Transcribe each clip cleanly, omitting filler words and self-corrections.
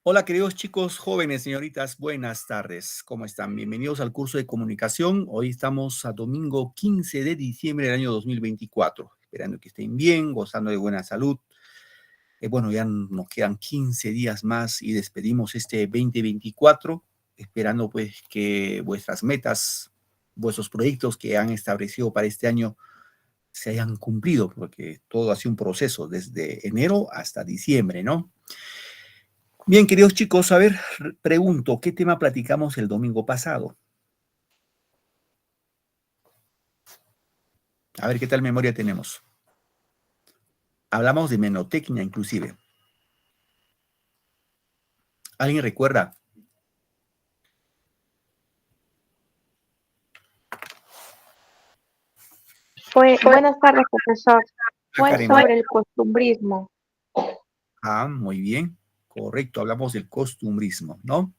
Hola, queridos chicos, jóvenes, señoritas, buenas tardes. ¿Cómo están? Bienvenidos al curso de comunicación. Hoy estamos a domingo 15 de diciembre del año 2024. Esperando que estén bien, gozando de buena salud. Bueno, ya nos quedan 15 días más y despedimos este 2024, esperando pues que vuestras metas, vuestros proyectos que han establecido para este año se hayan cumplido, porque todo ha sido un proceso desde enero hasta diciembre, ¿no? Bien, queridos chicos, a ver, pregunto, ¿qué tema platicamos el domingo pasado? A ver, ¿qué tal memoria tenemos? Hablamos de menotecnia, inclusive. ¿Alguien recuerda? Buenas tardes, profesor. Fue Karen. sobre el costumbrismo. Muy bien, correcto, hablamos del costumbrismo, ¿no?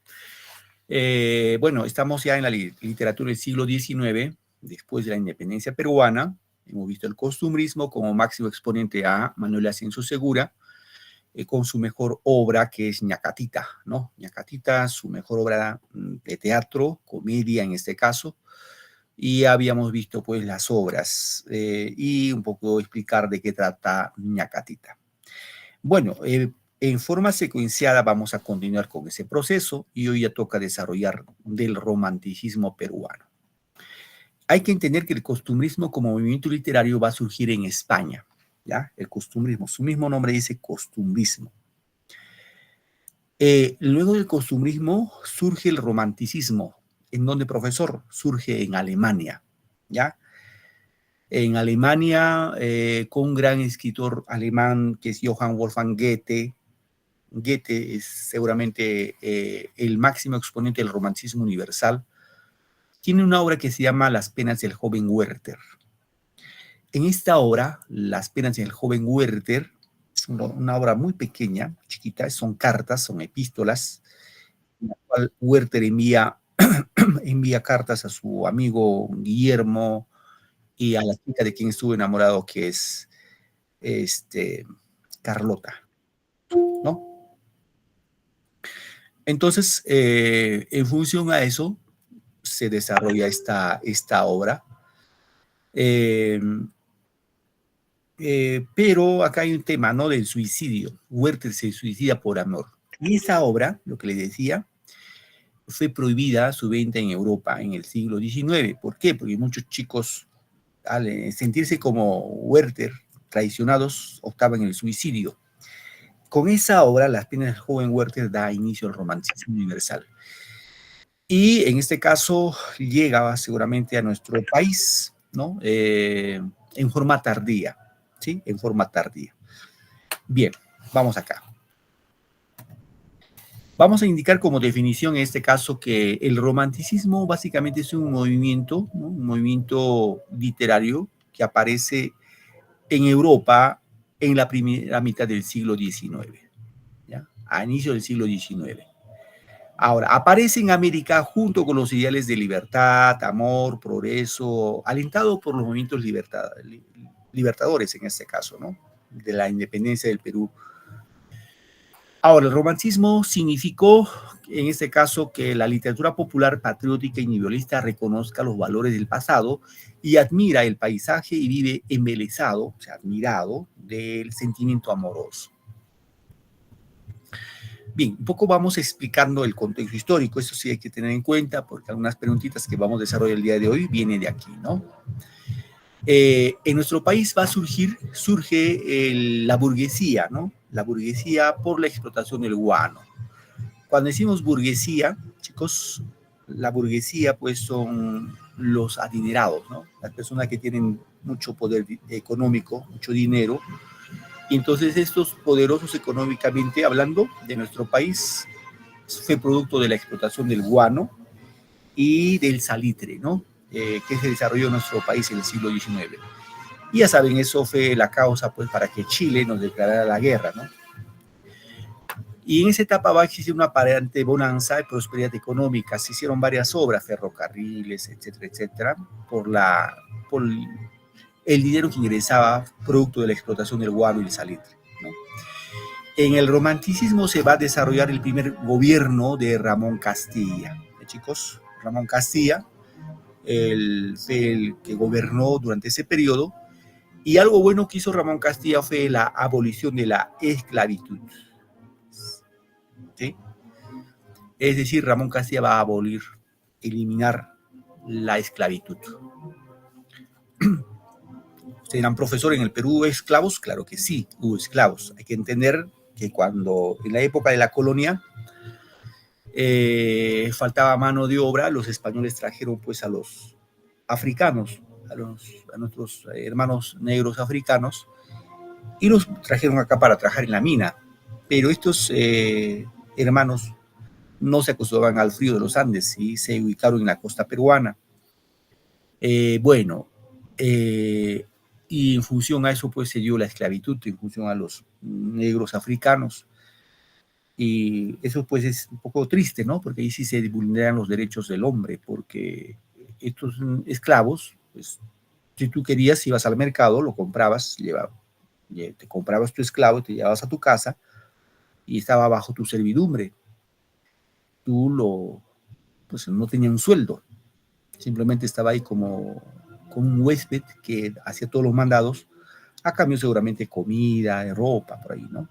Bueno, estamos ya en la literatura del siglo XIX, después de la independencia peruana. Hemos visto el costumbrismo como máximo exponente a Manuel Ascenso Segura, con su mejor obra, que es Ñacatita, ¿no? Ñacatita, su mejor obra de teatro, comedia en este caso, y habíamos visto pues las obras y un poco explicar de qué trata Ñacatita. Bueno, en forma secuenciada vamos a continuar con ese proceso y hoy ya toca desarrollar del romanticismo peruano. Hay que entender que el costumbrismo como movimiento literario va a surgir en España, ¿ya? El costumbrismo, su mismo nombre dice costumbrismo. Luego del costumbrismo surge el romanticismo, en donde, profesor, surge en Alemania, ¿ya? En Alemania, con un gran escritor alemán que es Johann Wolfgang Goethe. Goethe es seguramente el máximo exponente del romanticismo universal. Tiene una obra que se llama Las penas del joven Werther. En esta obra, Las penas del joven Werther, una obra muy pequeña, chiquita, son cartas, son epístolas, en la cual Werther envía cartas a su amigo Guillermo y a la chica de quien estuvo enamorado, que es Carlota, ¿no? Entonces, en función a eso, se desarrolla esta obra. Pero acá hay un tema, ¿no? Del suicidio. Werther se suicida por amor. Y esa obra, lo que les decía, fue prohibida su venta en Europa en el siglo XIX. ¿Por qué? Porque muchos chicos, al sentirse como Werther, traicionados, optaban en el suicidio. Con esa obra, Las penas del joven Werther da inicio al romanticismo universal. Y en este caso llega seguramente a nuestro país, ¿no? En forma tardía, ¿sí? En forma tardía. Bien, vamos acá. Vamos a indicar como definición en este caso que el romanticismo básicamente es un movimiento, ¿no? Un movimiento literario que aparece en Europa en la primera mitad del siglo XIX, ¿ya? A inicio del siglo XIX. Ahora, aparece en América junto con los ideales de libertad, amor, progreso, alentado por los movimientos libertadores en este caso, ¿no? De la independencia del Perú. Ahora, el romanticismo significó, en este caso, que la literatura popular patriótica y individualista reconozca los valores del pasado y admira el paisaje y vive embelesado, o sea, admirado del sentimiento amoroso. Bien, un poco vamos explicando el contexto histórico, eso sí hay que tener en cuenta, porque algunas preguntitas que vamos a desarrollar el día de hoy vienen de aquí, ¿no? En nuestro país surge la burguesía, ¿no? La burguesía por la explotación del guano. Cuando decimos burguesía, chicos, la burguesía pues son los adinerados, ¿no? Las personas que tienen mucho poder económico, mucho dinero. Y entonces estos poderosos económicamente hablando de nuestro país fue producto de la explotación del guano y del salitre, ¿no? Que se desarrolló en nuestro país en el siglo XIX. Y ya saben, eso fue la causa pues para que Chile nos declarara la guerra, ¿no? Y en esa etapa va a existir una aparente bonanza y prosperidad económica. Se hicieron varias obras, ferrocarriles, etcétera, etcétera, por el dinero que ingresaba producto de la explotación del guano y el salitre, ¿no? En el romanticismo se va a desarrollar el primer gobierno de Ramón Castilla. Chicos, Ramón Castilla, fue el que gobernó durante ese periodo, y algo bueno que hizo Ramón Castilla fue la abolición de la esclavitud. ¿Sí? Es decir, Ramón Castilla va a abolir, eliminar la esclavitud. ¿Ustedes eran profesor en el Perú? ¿Hubo esclavos? Claro que sí, hubo esclavos. Hay que entender que cuando en la época de la colonia faltaba mano de obra, los españoles trajeron pues a los africanos, a nuestros hermanos negros africanos, y los trajeron acá para trabajar en la mina. Pero estos hermanos no se acostumbraban al frío de los Andes y se ubicaron en la costa peruana. Y en función a eso pues se dio la esclavitud, en función a los negros africanos. Y eso pues es un poco triste, ¿no? Porque ahí sí se vulneran los derechos del hombre, porque estos esclavos, pues, si tú querías, ibas al mercado, lo comprabas, te comprabas tu esclavo, te llevabas a tu casa y estaba bajo tu servidumbre. Tú pues no tenía un sueldo, simplemente estaba ahí como un huésped que hacía todos los mandados, a cambio seguramente comida, ropa, por ahí, ¿no?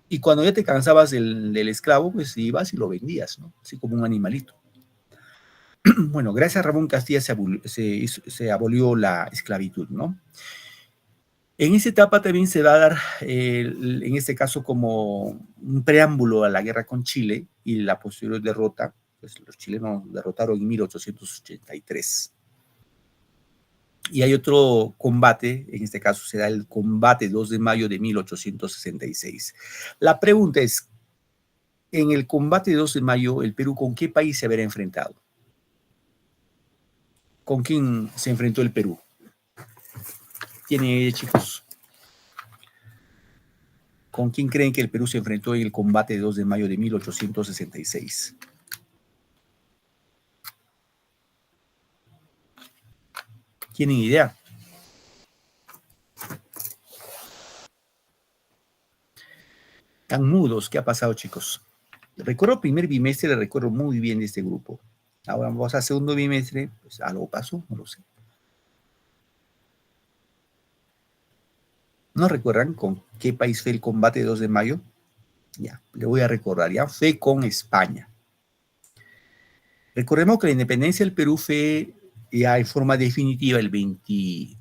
Y cuando ya te cansabas del esclavo, pues ibas y lo vendías, ¿no? Así como un animalito. Bueno, gracias a Ramón Castilla se abolió la esclavitud, ¿no? En esa etapa también se va a dar, en este caso, como un preámbulo a la guerra con Chile y la posterior derrota. Pues los chilenos derrotaron en 1883. Y hay otro combate, en este caso se da el combate 2 de mayo de 1866. La pregunta es, en el combate 2 de mayo, ¿el Perú con qué país se habrá enfrentado? ¿Con quién se enfrentó el Perú? ¿Tiene, chicos? ¿Con quién creen que el Perú se enfrentó en el combate 2 de mayo de 1866? ¿Tienen idea? Están mudos. ¿Qué ha pasado, chicos? Recuerdo el primer bimestre, le recuerdo muy bien de este grupo. Ahora vamos a segundo bimestre, pues algo pasó, no lo sé. ¿No recuerdan con qué país fue el combate 2 de mayo? Ya, le voy a recordar, ya fue con España. Recordemos que la independencia del Perú fue ya en forma definitiva el 29,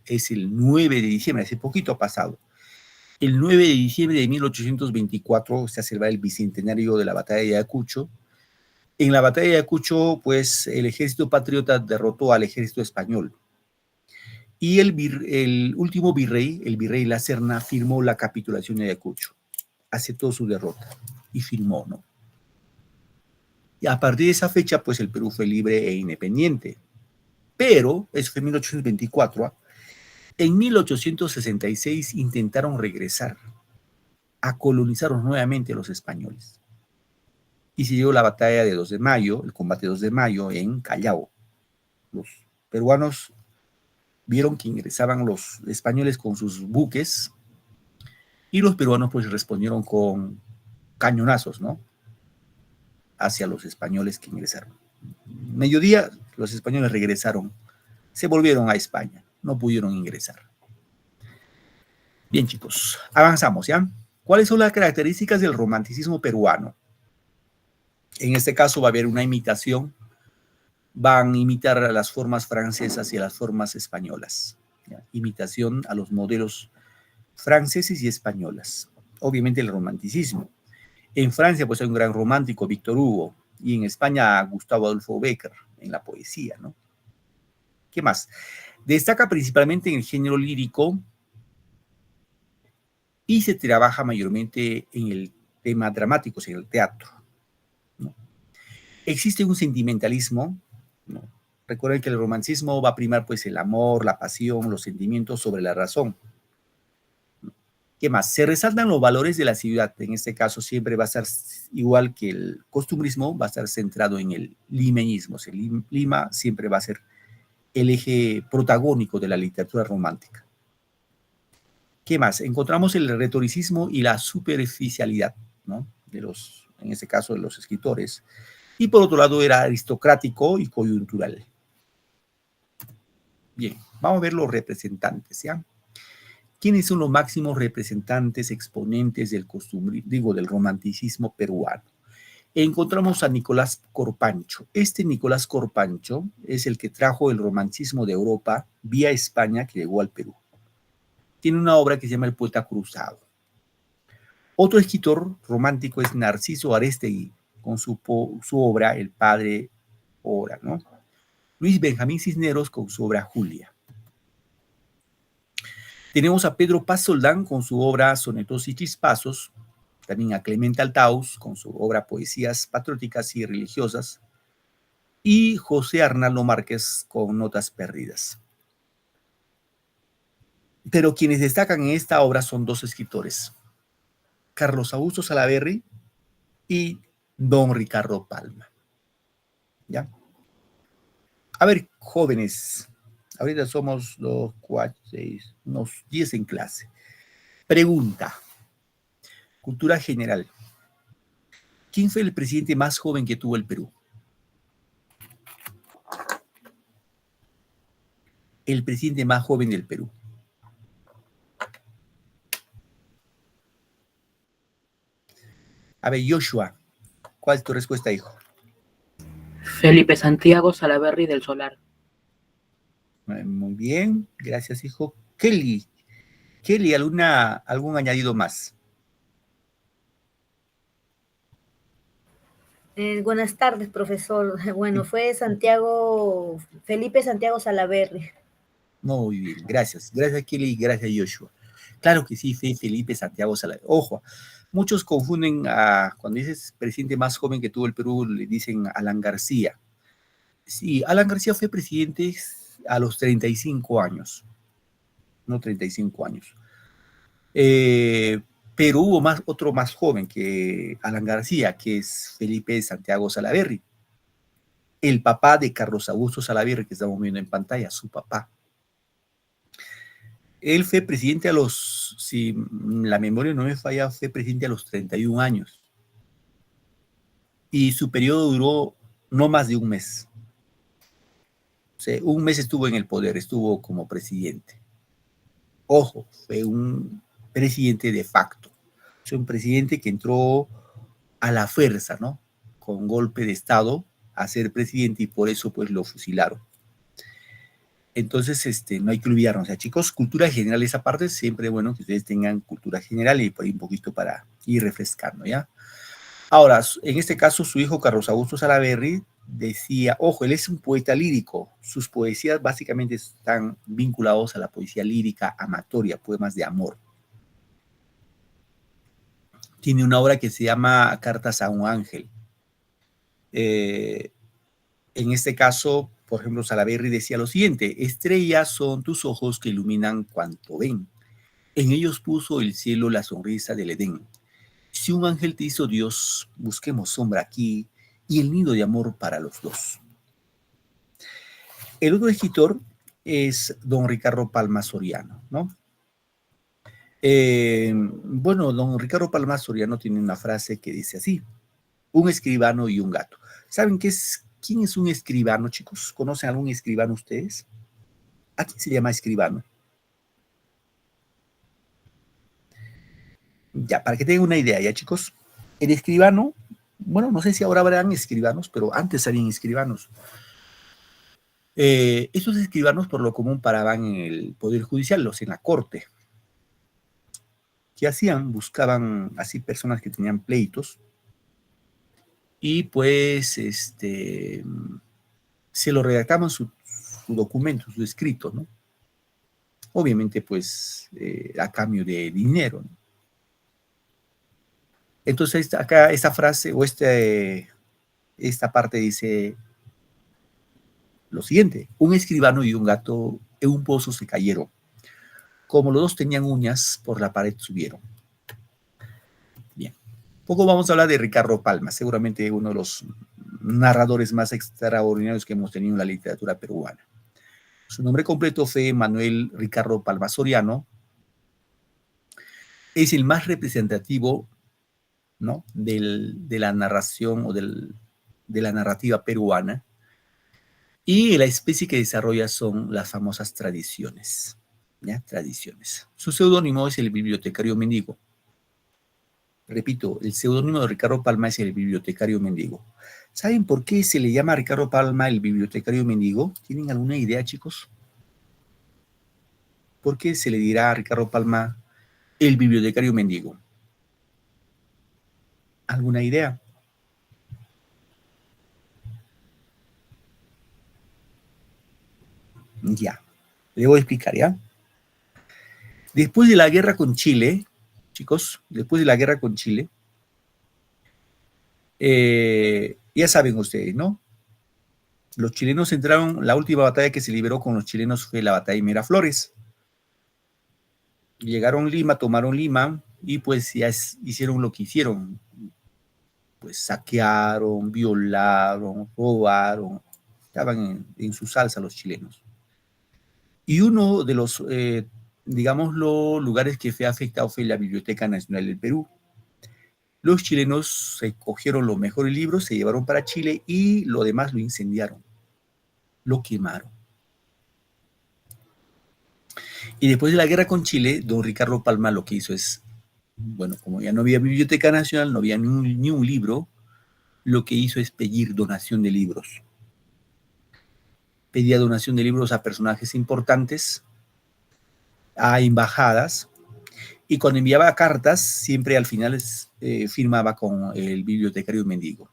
es el 9 de diciembre, hace poquito ha pasado. El 9 de diciembre de 1824 se celebra el bicentenario de la batalla de Ayacucho. En la batalla de Ayacucho, pues el ejército patriota derrotó al ejército español. Y el último virrey, el virrey La Serna, firmó la capitulación de Ayacucho. Aceptó su derrota y firmó, ¿no? Y a partir de esa fecha, pues el Perú fue libre e independiente. Pero, eso fue en 1824, en 1866 intentaron regresar a colonizar nuevamente a los españoles. Y se dio la batalla de 2 de mayo, el combate 2 de mayo en Callao. Los peruanos vieron que ingresaban los españoles con sus buques y los peruanos pues respondieron con cañonazos, ¿no? Hacia los españoles que ingresaron. Mediodía, los españoles regresaron, se volvieron a España, no pudieron ingresar. Bien, chicos, avanzamos, ¿ya? ¿Cuáles son las características del romanticismo peruano? En este caso va a haber una imitación, van a imitar a las formas francesas y a las formas españolas, ¿ya? Imitación a los modelos franceses y españolas. Obviamente el romanticismo. En Francia pues hay un gran romántico, Víctor Hugo, y en España Gustavo Adolfo Bécquer, en la poesía, ¿no? ¿Qué más? Destaca principalmente en el género lírico y se trabaja mayormente en el tema dramático, en el teatro, ¿no? Existe un sentimentalismo, ¿no? Recuerden que el romanticismo va a primar pues el amor, la pasión, los sentimientos sobre la razón. ¿Qué más? Se resaltan los valores de la ciudad. En este caso siempre va a ser igual que el costumbrismo, va a estar centrado en el limeñismo. Lima siempre va a ser el eje protagónico de la literatura romántica. ¿Qué más? Encontramos el retoricismo y la superficialidad, ¿no? En este caso, de los escritores. Y por otro lado, era aristocrático y coyuntural. Bien, vamos a ver los representantes, ¿ya? ¿Quiénes son los máximos representantes, exponentes del romanticismo peruano? Encontramos a Nicolás Corpancho. Este Nicolás Corpancho es el que trajo el romanticismo de Europa vía España, que llegó al Perú. Tiene una obra que se llama El Poeta Cruzado. Otro escritor romántico es Narciso Arestegui, con su obra El Padre Ora, ¿no? Luis Benjamín Cisneros con su obra Julia. Tenemos a Pedro Paz Soldán con su obra Sonetos y Chispazos, también a Clemente Altaus con su obra Poesías Patrióticas y Religiosas, y José Arnaldo Márquez con Notas Perdidas. Pero quienes destacan en esta obra son dos escritores, Carlos Augusto Salaverry y don Ricardo Palma. ¿Ya? A ver, jóvenes, ahorita somos 2, 4, 6, unos 10 en clase. Pregunta, cultura general. ¿Quién fue el presidente más joven que tuvo el Perú? El presidente más joven del Perú. A ver, Joshua, ¿cuál es tu respuesta, hijo? Felipe Santiago Salaverry del Solar. Muy bien, gracias, hijo. Kelly, ¿algún añadido más? Buenas tardes, profesor. Bueno, fue Felipe Santiago Salaverry. Muy bien, gracias. Gracias, Kelly, y gracias, Joshua. Claro que sí, Felipe Santiago Salaverry. Ojo, muchos confunden cuando dices presidente más joven que tuvo el Perú, le dicen Alan García. Sí, Alan García fue presidente a los 35 años. No 35 años. Pero hubo otro más joven que Alan García, que es Felipe Santiago Salaverry, el papá de Carlos Augusto Salaverry, que estamos viendo en pantalla, su papá. Él fue presidente si la memoria no me falla, fue presidente a los 31 años. Y su periodo duró no más de un mes. O sea, un mes estuvo en el poder, estuvo como presidente. Ojo, fue un presidente de facto. O sea, un presidente que entró a la fuerza, ¿no? Con golpe de Estado a ser presidente y por eso pues lo fusilaron. Entonces, no hay que olvidarnos. O sea, chicos, cultura general, esa parte, siempre bueno que ustedes tengan cultura general y por ahí un poquito para ir refrescando, ¿ya? Ahora, en este caso, su hijo Carlos Augusto Salaverry decía, ojo, él es un poeta lírico. Sus poesías básicamente están vinculados a la poesía lírica amatoria, poemas de amor. Tiene una obra que se llama Cartas a un ángel. En este caso, por ejemplo, Salaverry decía lo siguiente: estrellas son tus ojos que iluminan cuanto ven. En ellos puso el cielo la sonrisa del Edén. Si un ángel te hizo Dios, busquemos sombra aquí y el nido de amor para los dos. El otro escritor es don Ricardo Palma Soriano, ¿no? Bueno, don Ricardo Palma Soriano tiene una frase que dice así: un escribano y un gato. ¿Saben quién es un escribano, chicos? ¿Conocen algún escribano ustedes? ¿A quién se llama escribano? Ya, para que tengan una idea, ya, chicos. El escribano, bueno, no sé si ahora habrán escribanos, pero antes habían escribanos. Estos escribanos por lo común paraban en el Poder Judicial, en la corte. ¿Qué hacían? Buscaban así personas que tenían pleitos y pues se lo redactaban su documento, su escrito, ¿no? Obviamente pues a cambio de dinero, ¿no? Entonces acá esta frase o esta parte dice lo siguiente: un escribano y un gato en un pozo se cayeron. Como los dos tenían uñas, por la pared subieron. Bien. Poco vamos a hablar de Ricardo Palma, seguramente uno de los narradores más extraordinarios que hemos tenido en la literatura peruana. Su nombre completo fue Manuel Ricardo Palma Soriano, es el más representativo, ¿no?, de la narración o de la narrativa peruana. Y la especie que desarrolla son las famosas tradiciones, ¿ya? Tradiciones. Su seudónimo es el bibliotecario mendigo. Repito, el seudónimo de Ricardo Palma es el bibliotecario mendigo. ¿Saben por qué se le llama a Ricardo Palma el bibliotecario mendigo? ¿Tienen alguna idea, chicos? ¿Por qué se le dirá a Ricardo Palma el bibliotecario mendigo? ¿Alguna idea? Ya, le voy a explicar, ¿ya? Después de la guerra con Chile, chicos, después de la guerra con Chile, ya saben ustedes, ¿no? Los chilenos entraron, la última batalla que se liberó con los chilenos fue la batalla de Miraflores. Llegaron a Lima, tomaron Lima y pues ya hicieron lo que hicieron. Pues saquearon, violaron, robaron, estaban en su salsa los chilenos. Y uno de los, digámoslo, lugares que fue afectado fue la Biblioteca Nacional del Perú. Los chilenos se cogieron los mejores libros, se llevaron para Chile y lo demás lo incendiaron, lo quemaron. Y después de la guerra con Chile, don Ricardo Palma lo que hizo es, bueno, como ya no había Biblioteca Nacional, no había ni un libro, lo que hizo es pedir donación de libros. Pedía donación de libros a personajes importantes, a embajadas, y cuando enviaba cartas, siempre al final firmaba con el bibliotecario mendigo.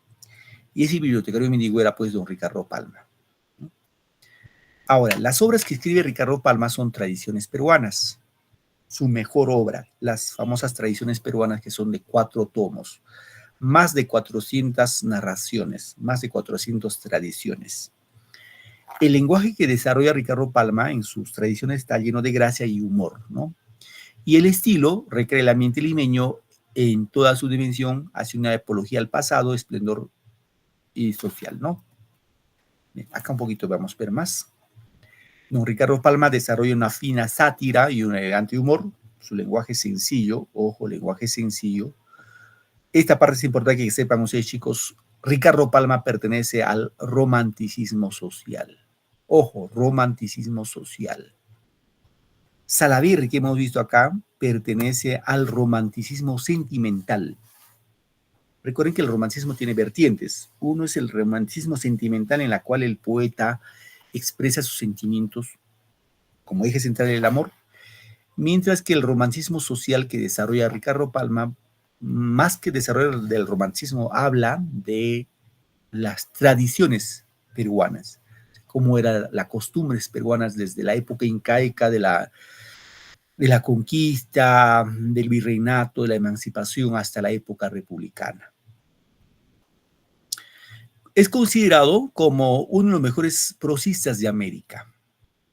Y ese bibliotecario mendigo era pues don Ricardo Palma. Ahora, las obras que escribe Ricardo Palma son tradiciones peruanas. Su mejor obra, las famosas tradiciones peruanas, que son de 4 tomos, más de 400 narraciones, más de 400 tradiciones. El lenguaje que desarrolla Ricardo Palma en sus tradiciones está lleno de gracia y humor, ¿no? Y el estilo recrea el ambiente limeño en toda su dimensión, hace una apología al pasado, esplendor y social, ¿no? Bien, acá un poquito vamos a ver más. Don Ricardo Palma desarrolla una fina sátira y un elegante humor. Su lenguaje es sencillo, ojo, lenguaje sencillo. Esta parte es importante que sepan ustedes, chicos. Ricardo Palma pertenece al romanticismo social. Ojo, romanticismo social. Salaverry, que hemos visto acá, pertenece al romanticismo sentimental. Recuerden que el romanticismo tiene vertientes. Uno es el romanticismo sentimental, en la cual el poeta expresa sus sentimientos como eje central del amor, mientras que el romanticismo social que desarrolla Ricardo Palma, más que desarrollar del romanticismo, habla de las tradiciones peruanas, cómo eran las costumbres peruanas desde la época incaica de la conquista, del virreinato, de la emancipación hasta la época republicana. Es considerado como uno de los mejores prosistas de América.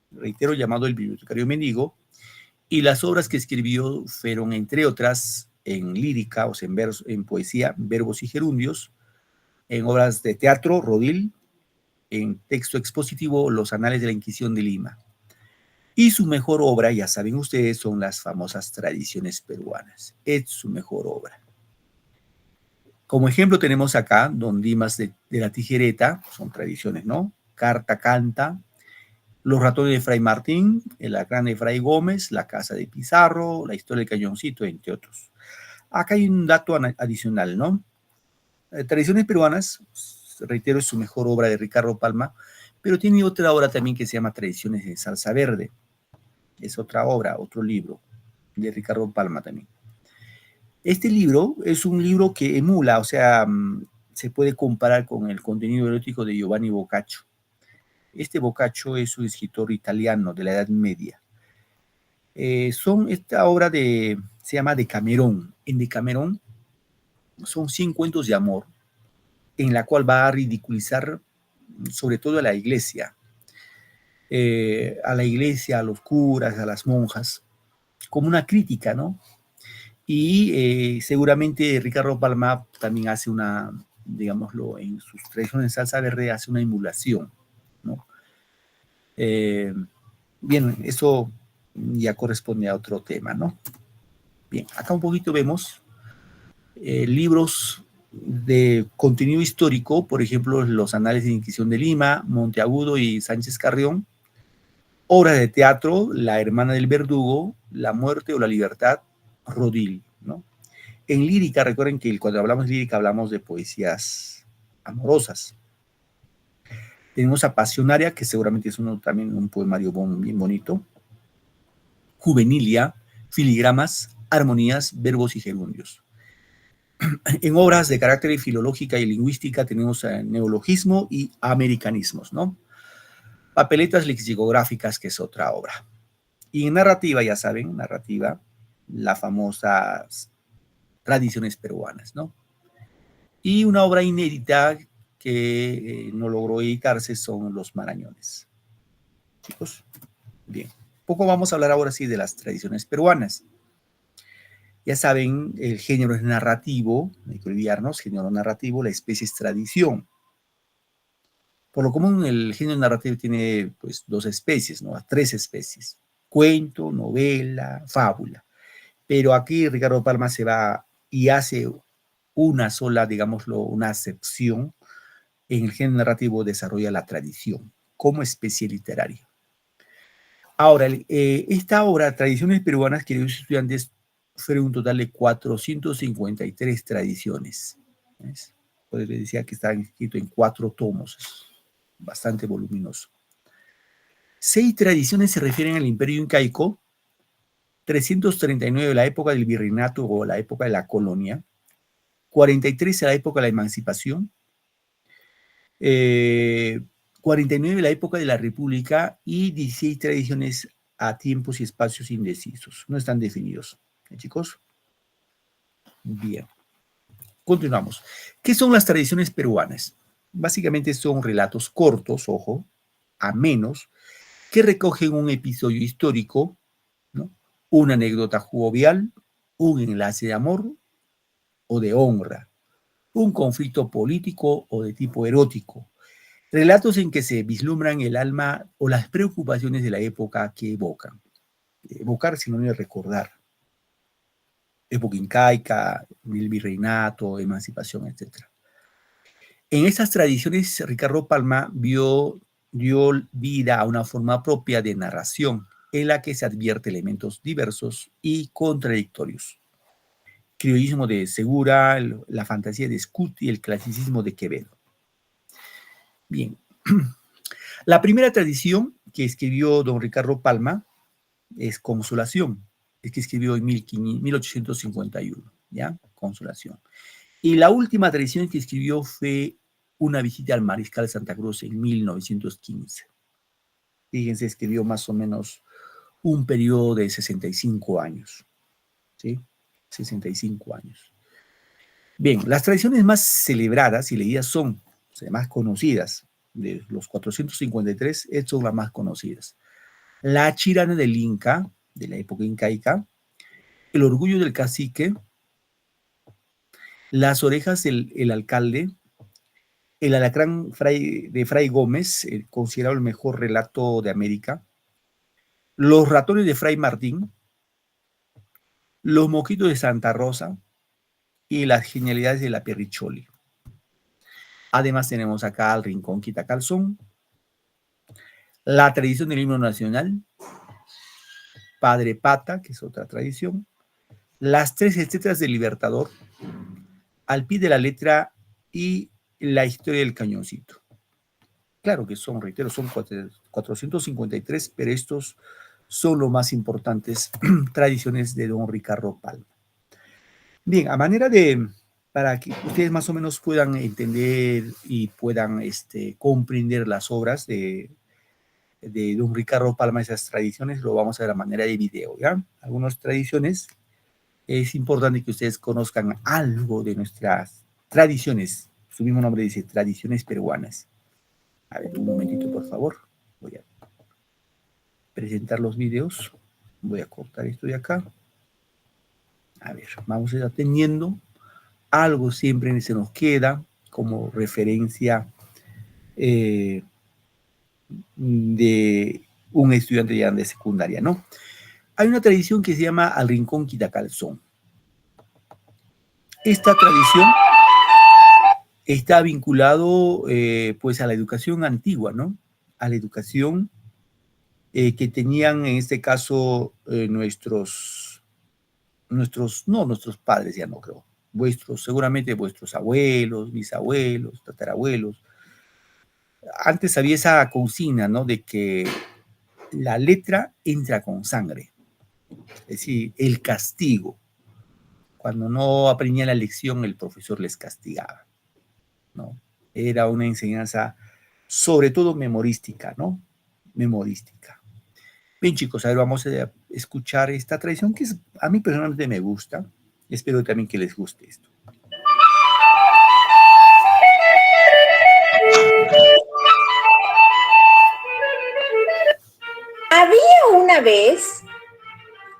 Reitero, llamado el bibliotecario mendigo, y las obras que escribió fueron, entre otras, en lírica, o sea, en poesía, verbos y gerundios, en obras de teatro, Rodil, en texto expositivo, Los Anales de la Inquisición de Lima. Y su mejor obra, ya saben ustedes, son las famosas tradiciones peruanas. Es su mejor obra. Como ejemplo tenemos acá Don Dimas de la Tijereta, son tradiciones, ¿no? Carta Canta, Los Ratones de Fray Martín, El Alacrán de Fray Gómez, La Casa de Pizarro, La Historia del Cañoncito, entre otros. Acá hay un dato adicional, ¿no? Tradiciones peruanas, reitero, es su mejor obra de Ricardo Palma, pero tiene otra obra también que se llama Tradiciones de Salsa Verde. Es otra obra, otro libro de Ricardo Palma también. Este libro es un libro que emula, o sea, se puede comparar con el contenido erótico de Giovanni Boccaccio. Este Boccaccio es un escritor italiano de la Edad Media. Esta obra se llama Decamerón. En Decamerón son 100 cuentos de amor, en la cual va a ridiculizar sobre todo a la iglesia, a los curas, a las monjas, como una crítica, ¿no? Y seguramente Ricardo Palma también hace una, digámoslo, en sus tradiciones de salsa verde, hace una emulación, ¿no? Bien, eso ya corresponde a otro tema, ¿no? Bien, acá un poquito vemos libros de contenido histórico, por ejemplo, los Anales de Inquisición de Lima, Monteagudo y Sánchez Carrión, obras de teatro, La Hermana del Verdugo, La Muerte o la Libertad, Rodil, ¿no? En lírica, recuerden que cuando hablamos de lírica hablamos de poesías amorosas. Tenemos a Pasionaria, que seguramente es también un poemario bien bonito. Juvenilia, Filigramas, Armonías, Verbos y Gerundios. En obras de carácter filológica y lingüística tenemos neologismo y americanismos, ¿no? Papeletas lexicográficas, que es otra obra. Y en narrativa, ya saben, narrativa, las famosas tradiciones peruanas, ¿no? Y una obra inédita que no logró editarse son Los Marañones. Chicos, bien. Poco vamos a hablar ahora sí de las tradiciones peruanas. Ya saben, el género es narrativo, no hay que olvidarnos, género narrativo, la especie es tradición. Por lo común, el género narrativo tiene pues 2 especies, ¿no? 3 especies. Cuento, novela, fábula. Pero aquí Ricardo Palma se va y hace una sola, digámoslo, una acepción. En el género narrativo desarrolla la tradición como especie literaria. Ahora, esta obra, Tradiciones Peruanas, queridos estudiantes, fueron un total de 453 tradiciones. ¿Ves? Pues les decía que estaba escrito en 4 tomos, bastante voluminoso. 6 tradiciones se refieren al Imperio Incaico, 339 a la época del virreinato o la época de la colonia, 43 a la época de la emancipación, 49 a la época de la república y 16 tradiciones a tiempos y espacios indecisos. No están definidos. ¿Eh, chicos? Bien. Continuamos. ¿Qué son las tradiciones peruanas? Básicamente son relatos cortos, ojo, amenos, que recogen un episodio histórico, ¿no? Una anécdota jovial, un enlace de amor o de honra, un conflicto político o de tipo erótico, relatos en que se vislumbran el alma o las preocupaciones de la época que evocan. Evocar sinónimo de recordar. Época incaica, el virreinato, emancipación, etc. En estas tradiciones, Ricardo Palma dio vida a una forma propia de narración en la que se advierte elementos diversos y contradictorios. Criollismo de Segura, la fantasía de Scuti y el clasicismo de Quevedo. Bien. La primera tradición que escribió don Ricardo Palma es Consolación, es que escribió en 1851, ¿ya? Consolación. Y la última tradición que escribió fue Una visita al Mariscal Santa Cruz en 1915. Fíjense, escribió más o menos un periodo de 65 años, ¿sí? 65 años. Bien, las tradiciones más celebradas y leídas son, o sea, más conocidas, de los 453, estas son las más conocidas. La Chirana del Inca, de la época incaica, El Orgullo del Cacique, Las Orejas del Alcalde, El Alacrán de Fray Gómez, considerado el mejor relato de América, Los Ratones de Fray Martín, Los Mojitos de Santa Rosa y Las Genialidades de la Perricholi. Además tenemos acá al Rincón Quitacalzón, la tradición del himno nacional, Padre Pata, que es otra tradición, las 3 estetas del Libertador, Al pie de la letra y la historia del cañoncito. Claro que son, reitero, son 453, pero estos son los más importantes tradiciones de don Ricardo Palma. Bien, a manera de, para que ustedes más o menos puedan entender y puedan comprender las obras de don Ricardo Palma, esas tradiciones, lo vamos a ver a manera de video, ¿ya? Algunas tradiciones, es importante que ustedes conozcan algo de nuestras tradiciones. Su mismo nombre dice tradiciones peruanas. A ver, un momentito, por favor. Voy a presentar los videos. Voy a cortar esto de acá. A ver, vamos a ir atendiendo. Algo siempre se nos queda como referencia de un estudiante ya de secundaria, ¿no? Hay una tradición que se llama Al Rincón Quitacalzón. Esta tradición está vinculado pues a la educación antigua, ¿no? A la educación que tenían en este caso nuestros padres, ya no creo, seguramente vuestros abuelos, bisabuelos, tatarabuelos. Antes había esa consigna, ¿no? De que la letra entra con sangre, es decir, el castigo. Cuando no aprendían la lección, el profesor les castigaba, ¿no? Era una enseñanza, sobre todo memorística, ¿no? Memorística. Bien, chicos, a ver, vamos a escuchar esta tradición que a mí personalmente me gusta. Espero también que les guste esto. Había una vez,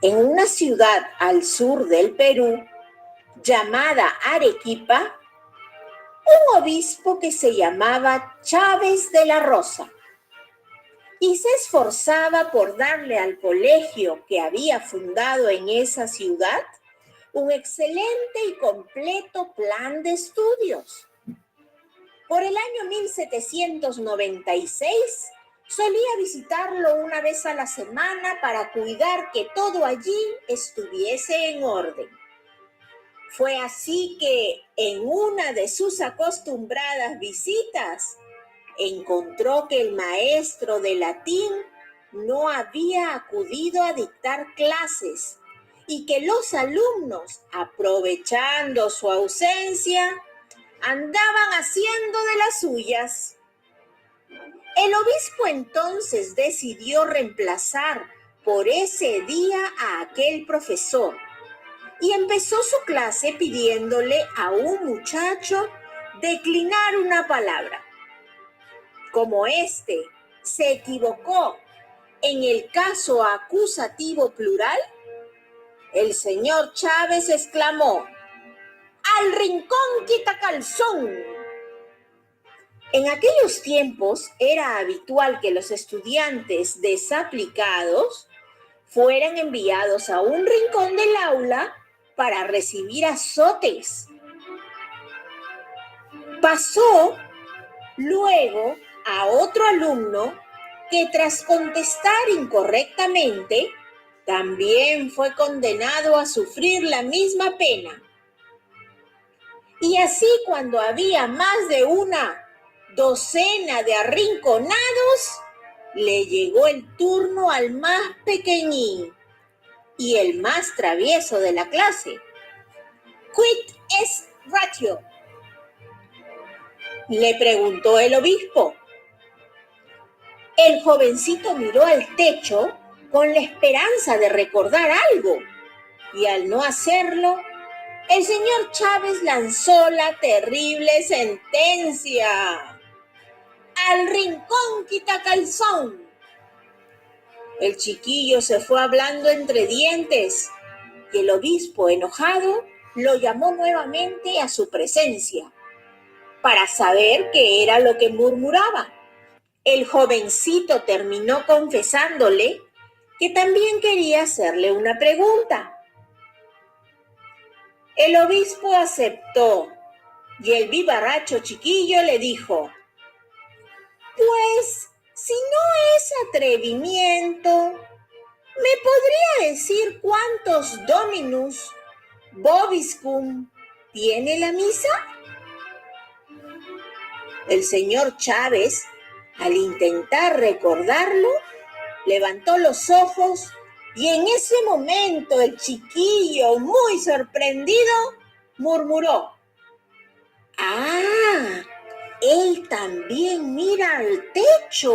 en una ciudad al sur del Perú, llamada Arequipa, un obispo que se llamaba Chávez de la Rosa y se esforzaba por darle al colegio que había fundado en esa ciudad un excelente y completo plan de estudios. Por el año 1796, solía visitarlo una vez a la semana para cuidar que todo allí estuviese en orden. Fue así que en una de sus acostumbradas visitas, encontró que el maestro de latín no había acudido a dictar clases y que los alumnos, aprovechando su ausencia, andaban haciendo de las suyas. El obispo entonces decidió reemplazar por ese día a aquel profesor y empezó su clase pidiéndole a un muchacho declinar una palabra. Como éste se equivocó en el caso acusativo plural, el señor Chávez exclamó: ¡Al rincón Quitacalzón! En aquellos tiempos era habitual que los estudiantes desaplicados fueran enviados a un rincón del aula para recibir azotes. Pasó luego a otro alumno que tras contestar incorrectamente también fue condenado a sufrir la misma pena. Y así, cuando había más de una docena de arrinconados, le llegó el turno al más pequeñín y el más travieso de la clase. ¿Quid est ratio?, le preguntó el obispo. El jovencito miró al techo con la esperanza de recordar algo, y al no hacerlo, el señor Chávez lanzó la terrible sentencia: ¡al rincón Quitacalzón! El chiquillo se fue hablando entre dientes y el obispo, enojado, lo llamó nuevamente a su presencia para saber qué era lo que murmuraba. El jovencito terminó confesándole que también quería hacerle una pregunta. El obispo aceptó y el vivarracho chiquillo le dijo: pues, si no es atrevimiento, ¿me podría decir cuántos dominus vobiscum tiene la misa? El señor Chávez, al intentar recordarlo, levantó los ojos y en ese momento el chiquillo, muy sorprendido, murmuró: ¡ah! Él también mira al techo.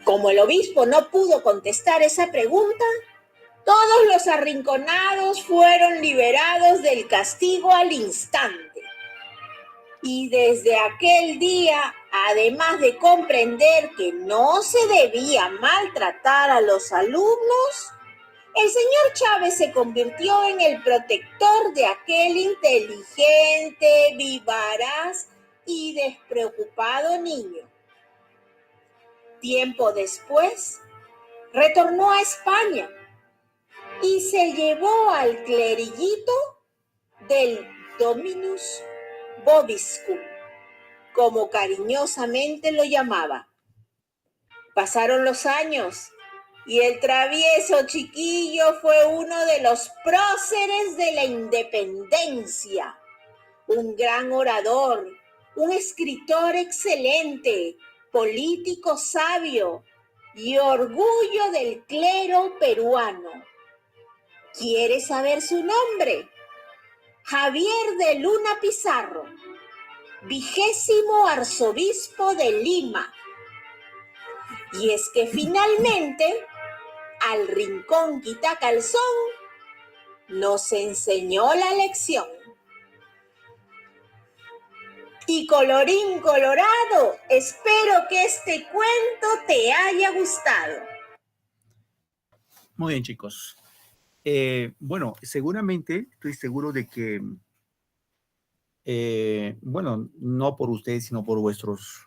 Como el obispo no pudo contestar esa pregunta, todos los arrinconados fueron liberados del castigo al instante. Y desde aquel día, además de comprender que no se debía maltratar a los alumnos, el señor Chávez se convirtió en el protector de aquel inteligente, vivaz y despreocupado niño. Tiempo después, retornó a España y se llevó al cleriguito del Dominus Vobiscum, como cariñosamente lo llamaba. Pasaron los años y el travieso chiquillo fue uno de los próceres de la independencia, un gran orador, un escritor excelente, político sabio y orgullo del clero peruano. ¿Quieres saber su nombre? Javier de Luna Pizarro, 20º arzobispo de Lima. Y es que finalmente, al rincón quitacalzón, nos enseñó la lección. Y colorín colorado, espero que este cuento te haya gustado. Muy bien, chicos. Bueno, seguramente, estoy seguro de que, bueno, no por ustedes, sino por vuestros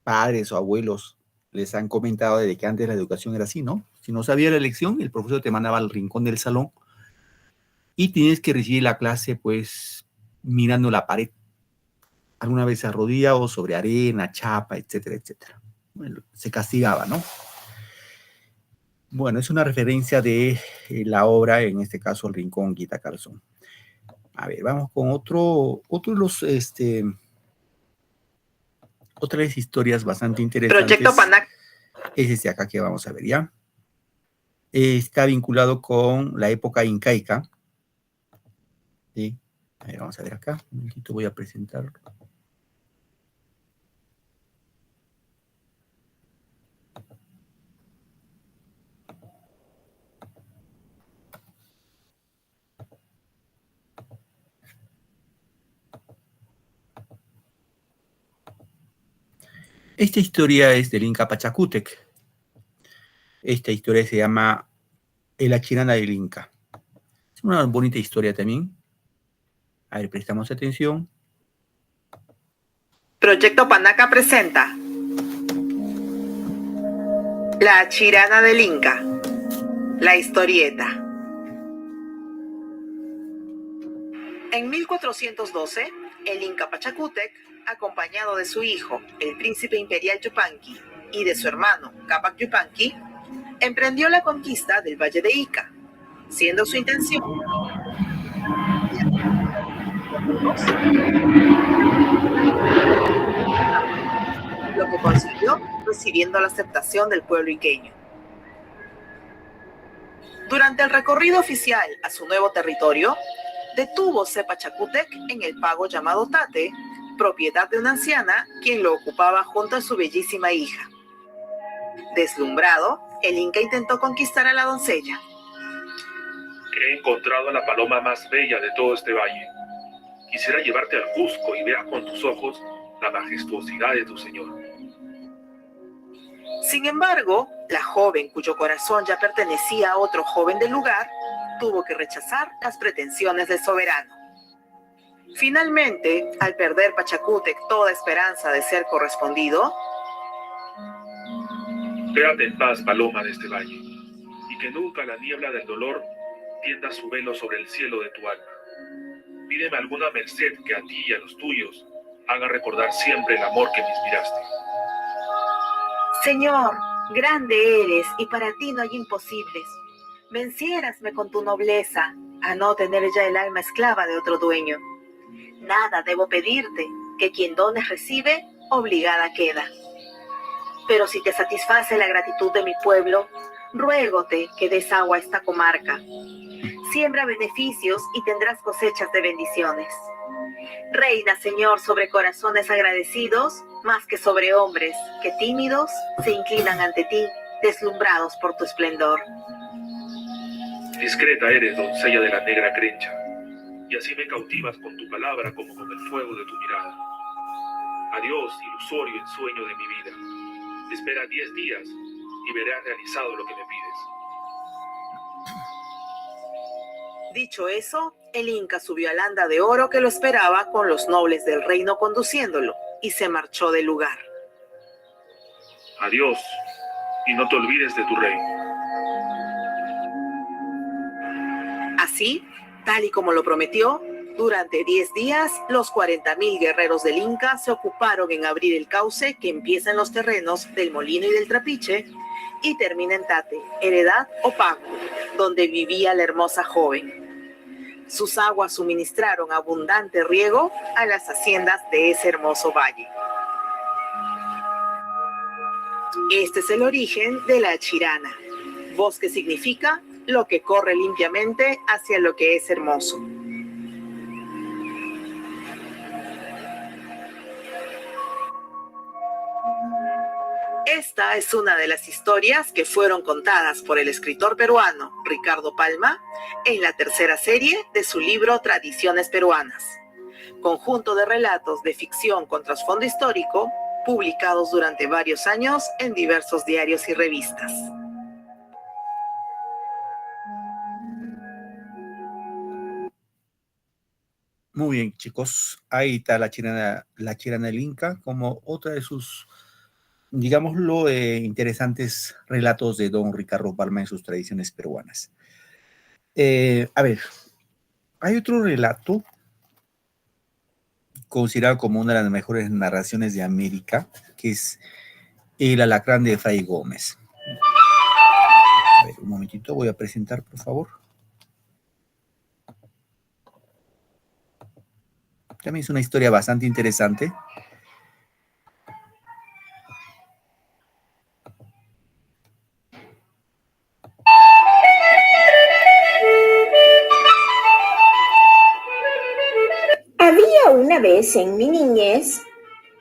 padres o abuelos, les han comentado de que antes la educación era así, ¿no? Si no sabía la lección, el profesor te mandaba al rincón del salón y tienes que recibir la clase, pues, mirando la pared. Alguna vez arrodillado sobre arena, chapa, etcétera, etcétera. Bueno, se castigaba, ¿no? Bueno, es una referencia de la obra, en este caso, El Rincón Quitacalzón. A ver, vamos con otras historias bastante interesantes. Proyecto Panac. Es este acá que vamos a ver, ¿ya? Está vinculado con la época incaica. ¿Sí? A ver, vamos a ver acá. Un momentito, voy a presentarlo. Esta historia es del Inca Pachacútec. Esta historia se llama La Chirana del Inca. Es una bonita historia también. A ver, prestamos atención. Proyecto Panaca presenta La Chirana del Inca, la historieta. En 1412, el Inca Pachacútec, acompañado de su hijo, el príncipe imperial Yupanqui, y de su hermano, Cápac Yupanqui, emprendió la conquista del Valle de Ica, siendo su intención lo que consiguió recibiendo la aceptación del pueblo iqueño. Durante el recorrido oficial a su nuevo territorio, detúvose Pachacútec en el pago llamado Tate, propiedad de una anciana, quien lo ocupaba junto a su bellísima hija. Deslumbrado, el Inca intentó conquistar a la doncella. He encontrado a la paloma más bella de todo este valle. Quisiera llevarte al Cusco y veas con tus ojos la majestuosidad de tu señor. Sin embargo, la joven, cuyo corazón ya pertenecía a otro joven del lugar, tuvo que rechazar las pretensiones del soberano. Finalmente, al perder Pachacútec toda esperanza de ser correspondido, Quédate en paz, paloma de este valle, y que nunca la niebla del dolor tienda su velo sobre el cielo de tu alma. Pídeme alguna merced que a ti y a los tuyos haga recordar siempre el amor que me inspiraste. Señor, grande eres y para ti no hay imposibles. Venciérasme con tu nobleza, a no tener ya el alma esclava de otro dueño. Nada debo pedirte, que quien dones recibe, obligada queda. Pero si te satisface la gratitud de mi pueblo, ruégote que des agua a esta comarca. Siembra beneficios y tendrás cosechas de bendiciones. Reina, Señor, sobre corazones agradecidos, más que sobre hombres que tímidos se inclinan ante ti, deslumbrados por tu esplendor. Discreta eres, doncella de la negra crencha, y así me cautivas con tu palabra como con el fuego de tu mirada. Adiós, ilusorio ensueño de mi vida. Espera 10 días y verás realizado lo que me pides. Dicho eso, el Inca subió al anda de oro que lo esperaba con los nobles del reino conduciéndolo y se marchó del lugar. Adiós, y no te olvides de tu rey. Así, tal y como lo prometió, durante 10 días, los 40.000 guerreros del Inca se ocuparon en abrir el cauce que empieza en los terrenos del Molino y del Trapiche y termina en Tate, Heredad o Paco, donde vivía la hermosa joven. Sus aguas suministraron abundante riego a las haciendas de ese hermoso valle. Este es el origen de la Chirana, voz que significa lo que corre limpiamente hacia lo que es hermoso. Esta es una de las historias que fueron contadas por el escritor peruano Ricardo Palma en la tercera serie de su libro Tradiciones Peruanas, conjunto de relatos de ficción con trasfondo histórico publicados durante varios años en diversos diarios y revistas. Muy bien, chicos. Ahí está la Chirana del Inca como otra de sus, digámoslo, interesantes relatos de don Ricardo Palma en sus tradiciones peruanas. A ver, hay otro relato considerado como una de las mejores narraciones de América, que es El Alacrán de Fray Gómez. A ver, un momentito, voy a presentar, por favor. También es una historia bastante interesante. Había una vez en mi niñez,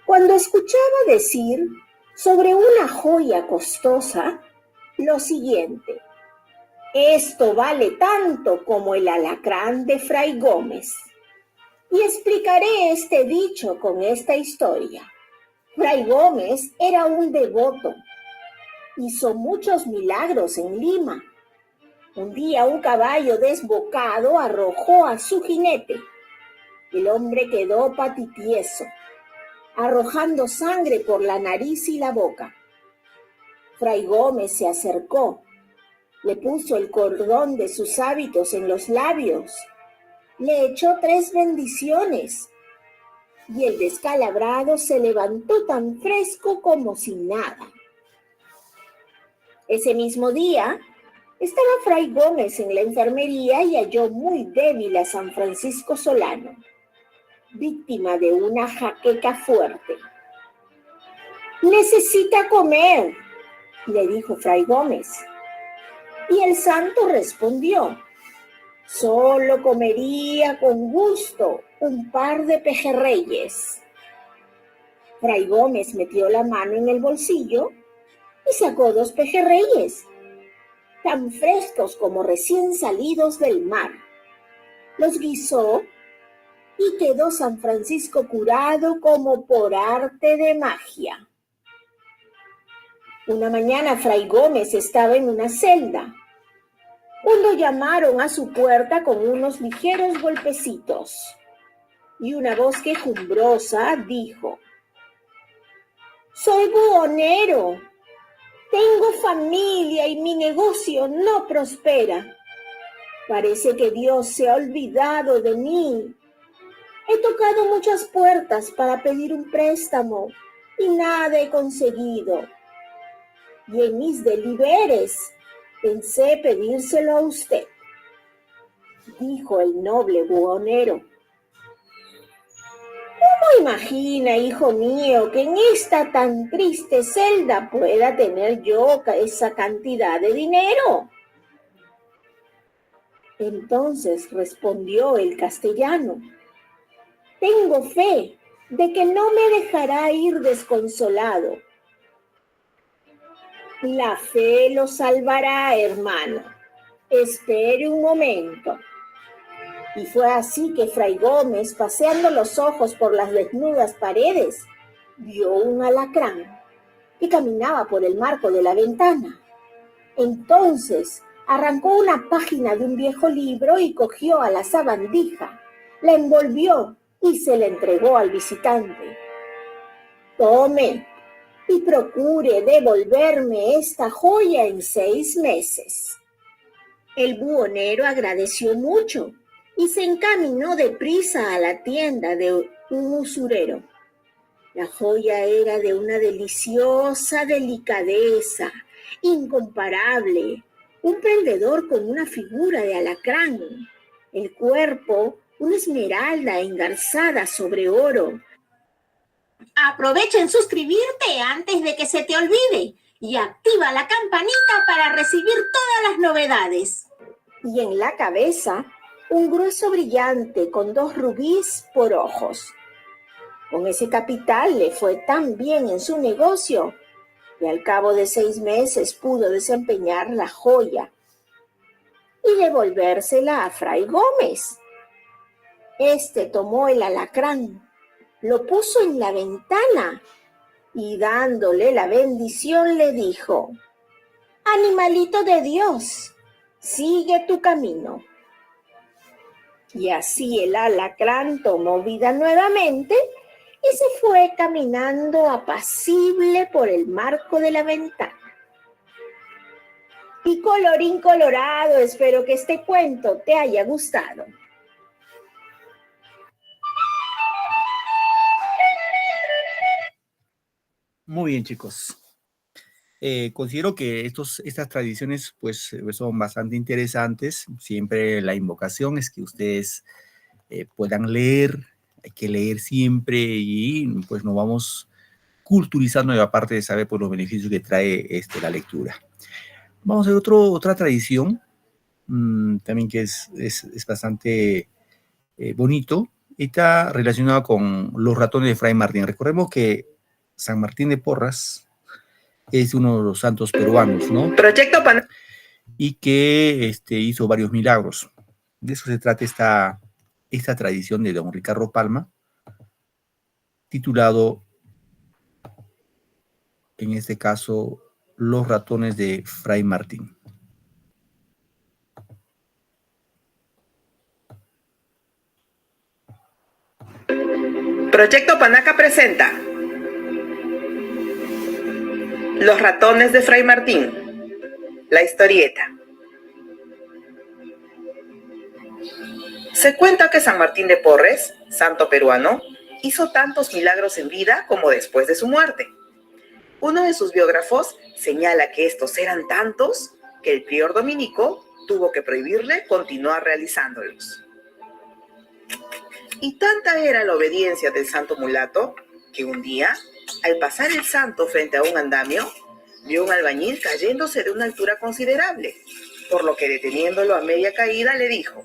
cuando escuchaba decir sobre una joya costosa, lo siguiente: esto vale tanto como el alacrán de Fray Gómez. Y explicaré este dicho con esta historia. Fray Gómez era un devoto. Hizo muchos milagros en Lima. Un día un caballo desbocado arrojó a su jinete. El hombre quedó patitieso, arrojando sangre por la nariz y la boca. Fray Gómez se acercó, le puso el cordón de sus hábitos en los labios, le echó 3 bendiciones y el descalabrado se levantó tan fresco como si nada. Ese mismo día estaba Fray Gómez en la enfermería y halló muy débil a San Francisco Solano, víctima de una jaqueca fuerte. «Necesita comer», le dijo Fray Gómez. Y el santo respondió: «Solo comería con gusto un par de pejerreyes». Fray Gómez metió la mano en el bolsillo y sacó 2 pejerreyes, tan frescos como recién salidos del mar. Los guisó y quedó San Francisco curado como por arte de magia. Una mañana Fray Gómez estaba en una celda, cuando llamaron a su puerta con unos ligeros golpecitos, y una voz quejumbrosa dijo: «Soy buhonero, tengo familia y mi negocio no prospera. Parece que Dios se ha olvidado de mí. He tocado muchas puertas para pedir un préstamo y nada he conseguido. Y en mis deliberes pensé pedírselo a usted», dijo el noble buhonero. «¿Cómo imagina, hijo mío, que en esta tan triste celda pueda tener yo esa cantidad de dinero?». Entonces respondió el castellano: «Tengo fe de que no me dejará ir desconsolado». «La fe lo salvará, hermano. Espere un momento». Y fue así que Fray Gómez, paseando los ojos por las desnudas paredes, vio un alacrán que caminaba por el marco de la ventana. Entonces arrancó una página de un viejo libro y cogió a la sabandija, la envolvió y se la entregó al visitante. «Tome, y procure devolverme esta joya en 6 meses. El buhonero agradeció mucho y se encaminó deprisa a la tienda de un usurero. La joya era de una deliciosa delicadeza, incomparable, un prendedor con una figura de alacrán, el cuerpo una esmeralda engarzada sobre oro. Aprovecha en suscribirte antes de que se te olvide y activa la campanita para recibir todas las novedades. Y en la cabeza, un grueso brillante con 2 rubíes por ojos. Con ese capital le fue tan bien en su negocio que al cabo de 6 meses pudo desempeñar la joya y devolvérsela a Fray Gómez. Este tomó el alacrán, lo puso en la ventana y dándole la bendición le dijo: «Animalito de Dios, sigue tu camino». Y así el alacrán tomó vida nuevamente y se fue caminando apacible por el marco de la ventana. Y colorín colorado, espero que este cuento te haya gustado. Muy bien, chicos. Considero que estas tradiciones pues son bastante interesantes. Siempre la invocación es que ustedes puedan leer. Hay que leer siempre y pues nos vamos culturizando, y aparte de saber por los beneficios que trae la lectura. Vamos a ver otra tradición también que es bastante bonito. Está relacionado con los ratones de Fray Martín. Recordemos que San Martín de Porras es uno de los santos peruanos, ¿no? Y que hizo varios milagros. De eso se trata esta tradición de don Ricardo Palma, titulado, en este caso, Los ratones de Fray Martín. Proyecto Panaca presenta Los ratones de Fray Martín, la historieta. Se cuenta que San Martín de Porres, santo peruano, hizo tantos milagros en vida como después de su muerte. Uno de sus biógrafos señala que estos eran tantos que el prior dominico tuvo que prohibirle continuar realizándolos. Y tanta era la obediencia del santo mulato que un día, al pasar el santo frente a un andamio, vio un albañil cayéndose de una altura considerable, por lo que deteniéndolo a media caída le dijo: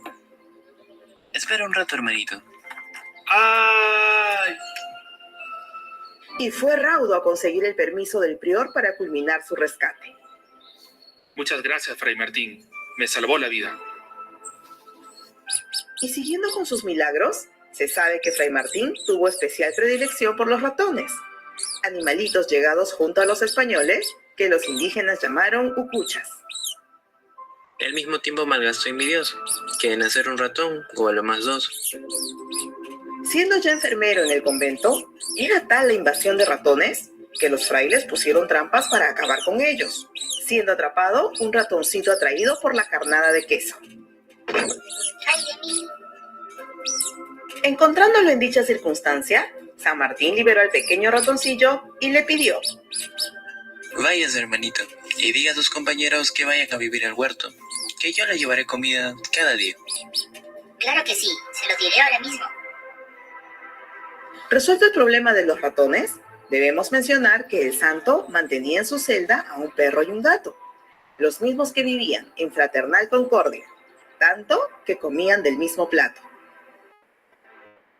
«Espera un rato, hermanito». ¡Ay! Y fue raudo a conseguir el permiso del prior para culminar su rescate. Muchas gracias, Fray Martín. Me salvó la vida. Y siguiendo con sus milagros, se sabe que Fray Martín tuvo especial predilección por los ratones, animalitos llegados junto a los españoles que los indígenas llamaron ucuchas. Al mismo tiempo malgastó envidioso, que en hacer un ratón o a lo más 2. Siendo ya enfermero en el convento, era tal la invasión de ratones que los frailes pusieron trampas para acabar con ellos, siendo atrapado un ratoncito atraído por la carnada de queso. Encontrándolo en dicha circunstancia, San Martín liberó al pequeño ratoncillo y le pidió: «Váyase, hermanito, y diga a sus compañeros que vayan a vivir al huerto, que yo les llevaré comida cada día». Claro que sí, se lo diré ahora mismo. Resuelto el problema de los ratones, debemos mencionar que el santo mantenía en su celda a un perro y un gato, los mismos que vivían en fraternal concordia, tanto que comían del mismo plato.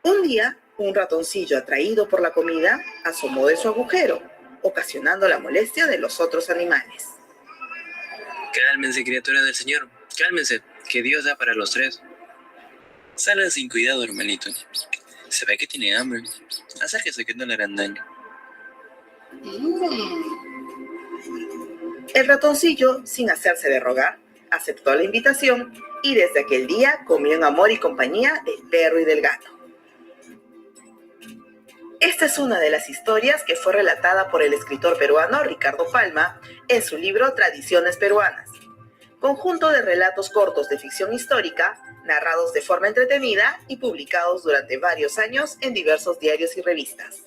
Un día, un ratoncillo atraído por la comida asomó de su agujero, ocasionando la molestia de los otros animales. «Cálmense, criaturas del Señor, cálmense, que Dios da para los 3. Salga sin cuidado, hermanito. Se ve que tiene hambre. Acérquese que no le harán daño». El ratoncillo, sin hacerse de rogar, aceptó la invitación y desde aquel día comió en amor y compañía del perro y del gato. Esta es una de las historias que fue relatada por el escritor peruano Ricardo Palma en su libro Tradiciones Peruanas, conjunto de relatos cortos de ficción histórica, narrados de forma entretenida y publicados durante varios años en diversos diarios y revistas.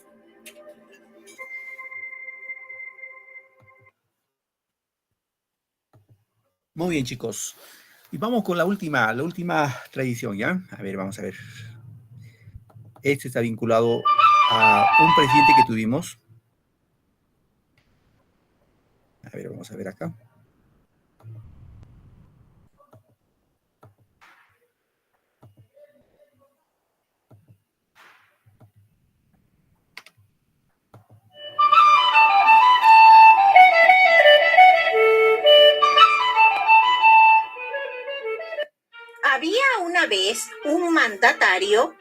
Muy bien, chicos. Y vamos con la última tradición, ¿ya? A ver, vamos a ver. Este está vinculado a un presidente que tuvimos. A ver, vamos a ver acá. Había una vez un mandatario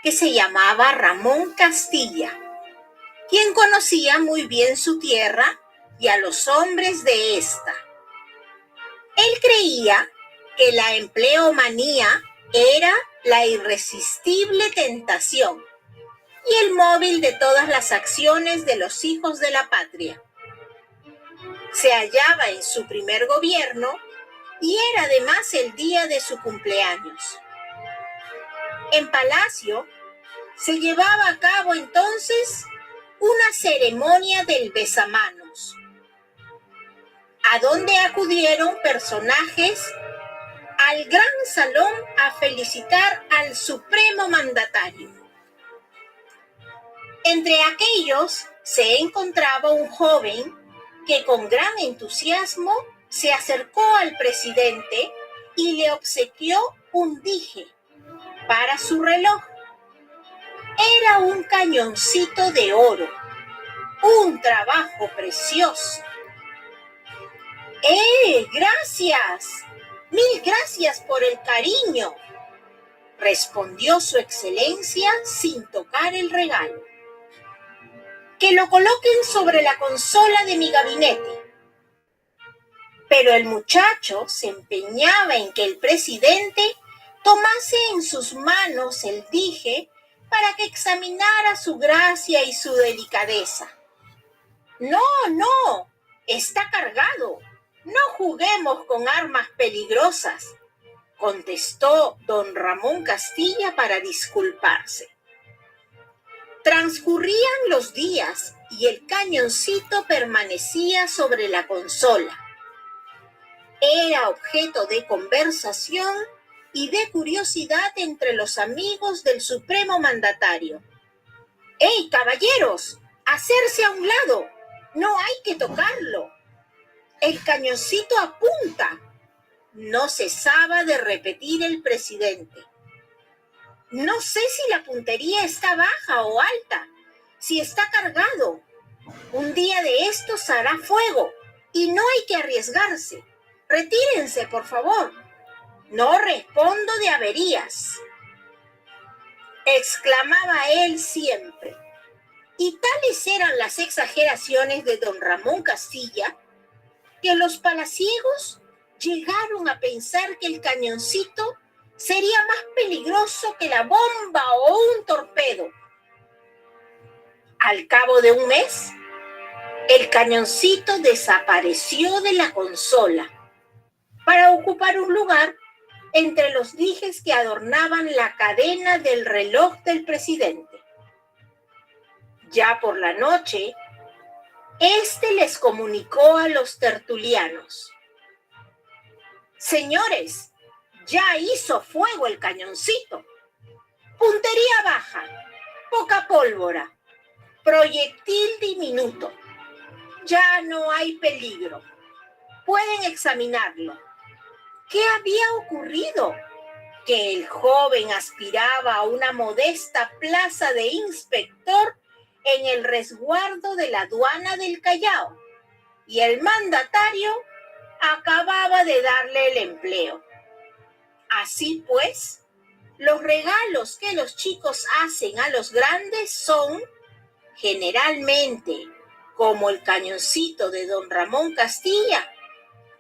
que se llamaba Ramón Castilla, quien conocía muy bien su tierra y a los hombres de esta. Él creía que la empleomanía era la irresistible tentación y el móvil de todas las acciones de los hijos de la patria. Se hallaba en su primer gobierno y era además el día de su cumpleaños. En Palacio se llevaba a cabo entonces una ceremonia del besamanos, a donde acudieron personajes al gran salón a felicitar al supremo mandatario. Entre aquellos se encontraba un joven que con gran entusiasmo se acercó al presidente y le obsequió un dije para su reloj. Era un cañoncito de oro, un trabajo precioso. ¡Gracias! ¡Mil gracias por el cariño!, respondió su excelencia sin tocar el regalo. Que lo coloquen sobre la consola de mi gabinete. Pero el muchacho se empeñaba en que el presidente tomase en sus manos el dije para que examinara su gracia y su delicadeza. No, está cargado. No juguemos con armas peligrosas, contestó don Ramón Castilla para disculparse. Transcurrían los días y el cañoncito permanecía sobre la consola. Era objeto de conversación y de curiosidad entre los amigos del supremo mandatario. ¡Ey, caballeros! ¡Hacerse a un lado! ¡No hay que tocarlo! ¡El cañoncito apunta! No cesaba de repetir el presidente. No sé si la puntería está baja o alta, si está cargado. Un día de estos hará fuego y no hay que arriesgarse. Retírense, por favor. No respondo de averías, exclamaba él siempre. Y tales eran las exageraciones de don Ramón Castilla, que los palaciegos llegaron a pensar que el cañoncito sería más peligroso que la bomba o un torpedo. Al cabo de un mes, el cañoncito desapareció de la consola para ocupar un lugar entre los dijes que adornaban la cadena del reloj del presidente. Ya por la noche, este les comunicó a los tertulianos: señores, ya hizo fuego el cañoncito. Puntería baja, poca pólvora, proyectil diminuto. Ya no hay peligro. Pueden examinarlo. ¿Qué había ocurrido? Que el joven aspiraba a una modesta plaza de inspector en el resguardo de la aduana del Callao, y el mandatario acababa de darle el empleo. Así pues, los regalos que los chicos hacen a los grandes son, generalmente, como el cañoncito de don Ramón Castilla,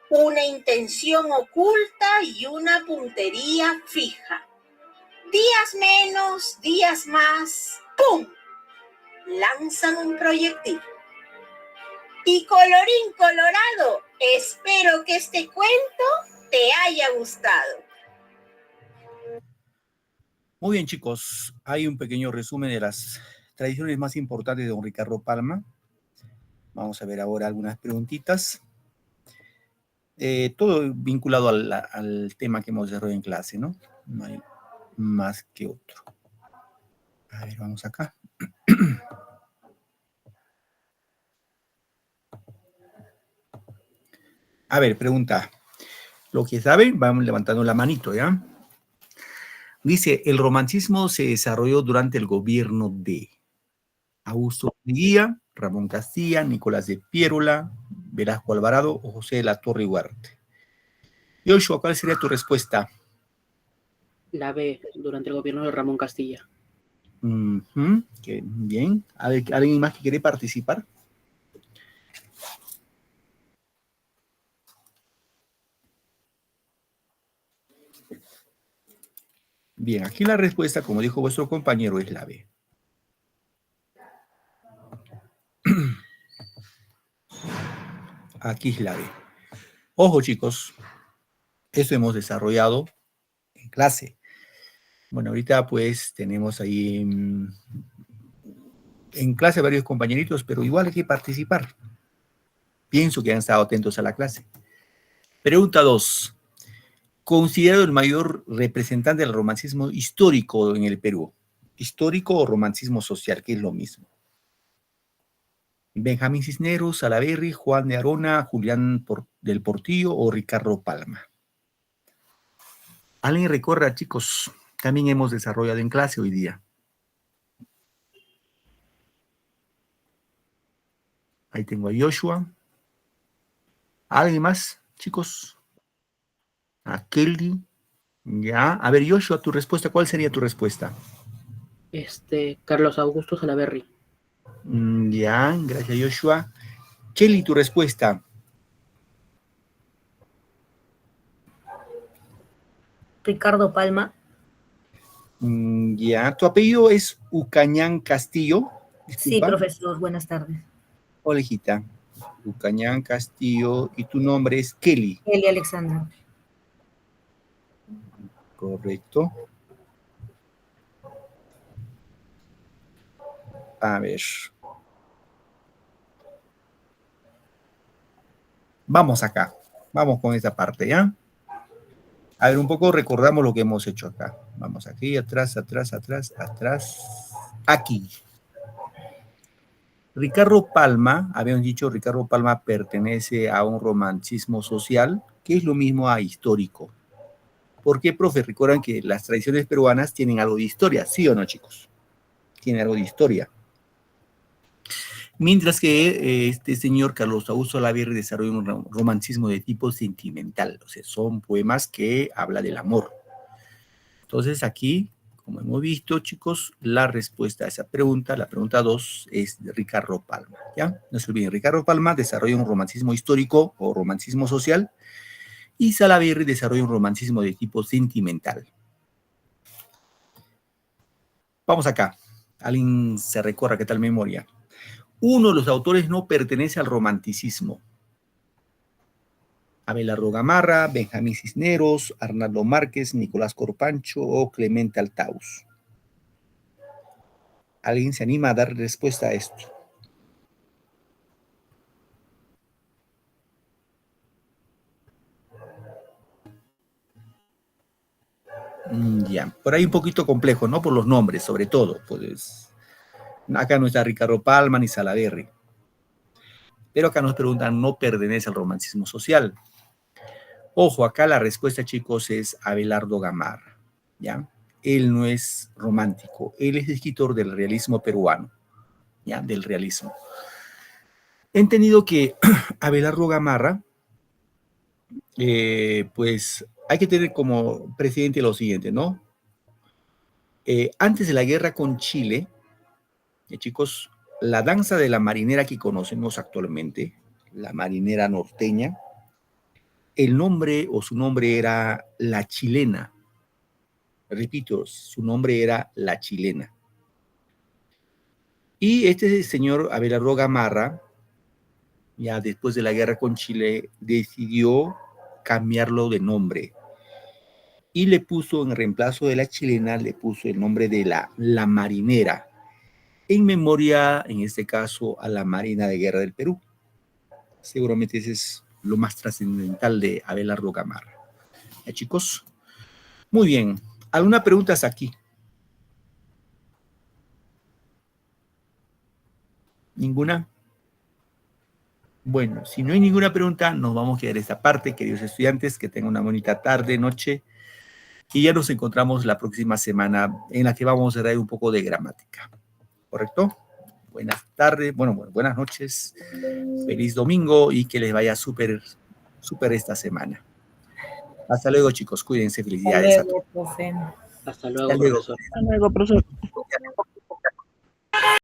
una intención oculta y una puntería fija. Días menos, días más, ¡pum!, lanzan un proyectil. Y colorín colorado, espero que este cuento te haya gustado. Muy bien, chicos. Hay un pequeño resumen de las tradiciones más importantes de don Ricardo Palma. Vamos a ver ahora algunas preguntitas. Todo vinculado al tema que hemos desarrollado en clase, ¿no? No hay más que otro. A ver, vamos acá. A ver, pregunta. Lo que saben, van levantando la manito, ¿ya? Dice, el romanticismo se desarrolló durante el gobierno de Augusto Leguía, Ramón Castilla, Nicolás de Piérola, Velasco Alvarado o José de la Torre Huarte. Joshua, ¿cuál sería tu respuesta? La B, durante el gobierno de Ramón Castilla. Bien. A ver, ¿alguien más que quiere participar? Bien, aquí la respuesta, como dijo vuestro compañero, es la B. Aquí es la B. Ojo, chicos, esto hemos desarrollado en clase. Bueno, ahorita pues tenemos ahí en clase varios compañeritos, pero igual hay que participar. Pienso que han estado atentos a la clase. Pregunta 2. Considerado el mayor representante del romanticismo histórico en el Perú. ¿Histórico o romanticismo social? Que es lo mismo. Benjamín Cisneros, Salaverry, Juan de Arona, Julián del Portillo o Ricardo Palma. ¿Alguien recuerda, chicos? También hemos desarrollado en clase hoy día. Ahí tengo a Joshua. ¿Alguien más, chicos? A Kelly. Ya. A ver, Joshua, tu respuesta, ¿cuál sería tu respuesta? Carlos Augusto Salaverry. Ya, gracias, Joshua. Kelly, tu respuesta. Ricardo Palma. Ya, tu apellido es Ucañán Castillo. Disculpa. Sí, profesor, buenas tardes. Hola, hijita. Ucañán Castillo, y tu nombre es Kelly. Kelly Alexandra. Correcto. A ver. Vamos acá. Vamos con esta parte, ¿ya? A ver, un poco recordamos lo que hemos hecho acá. Vamos aquí, atrás, atrás, atrás, atrás. Aquí. Ricardo Palma, habíamos dicho, Ricardo Palma pertenece a un romanticismo social, que es lo mismo a histórico. ¿Por qué, profe? Recuerdan que las tradiciones peruanas tienen algo de historia, ¿sí o no, chicos? Tienen algo de historia. Mientras que este señor Carlos Augusto Salaverry desarrolla un romanticismo de tipo sentimental, o sea, son poemas que hablan del amor. Entonces aquí, como hemos visto, chicos, la respuesta a esa pregunta, la pregunta 2, es de Ricardo Palma, ¿ya? No se olviden, Ricardo Palma desarrolla un romanticismo histórico o romanticismo social, y Salaverry desarrolla un romanticismo de tipo sentimental. Vamos acá. ¿Alguien se recuerda qué tal memoria? Uno de los autores no pertenece al romanticismo. Abelardo Gamarra, Benjamín Cisneros, Arnaldo Márquez, Nicolás Corpancho o Clemente Altaus. ¿Alguien se anima a dar respuesta a esto? Ya, por ahí un poquito complejo, ¿no? Por los nombres, sobre todo. Pues, acá no está Ricardo Palma ni Salaverry. Pero acá nos preguntan, ¿no pertenece al romanticismo social? Ojo, acá la respuesta, chicos, es Abelardo Gamarra, ¿ya? Él no es romántico, él es escritor del realismo peruano, ¿ya? Del realismo. He entendido que Abelardo Gamarra, pues, hay que tener como precedente lo siguiente, ¿no? Antes de la guerra con Chile, chicos, la danza de la marinera que conocemos actualmente, la marinera norteña, el nombre o su nombre era La Chilena. Repito, su nombre era La Chilena. Y este señor Abelardo Gamarra, ya después de la guerra con Chile, decidió cambiarlo de nombre y le puso, en reemplazo de la chilena, le puso el nombre de la Marinera, en memoria, en este caso, a la Marina de Guerra del Perú. Seguramente ese es lo más trascendental de Abelardo Gamarra. ¿Ya, chicos? Muy bien. ¿Alguna pregunta hasta aquí? ¿Ninguna? Bueno, si no hay ninguna pregunta, nos vamos a quedar esta parte, queridos estudiantes, que tengan una bonita tarde, noche, y ya nos encontramos la próxima semana en la que vamos a ver un poco de gramática. ¿Correcto? Buenas tardes, bueno, buenas noches, feliz domingo y que les vaya súper esta semana. Hasta luego, chicos, cuídense, felicidades a todos. Hasta luego, Hasta luego. profesor. Hasta luego, profesor.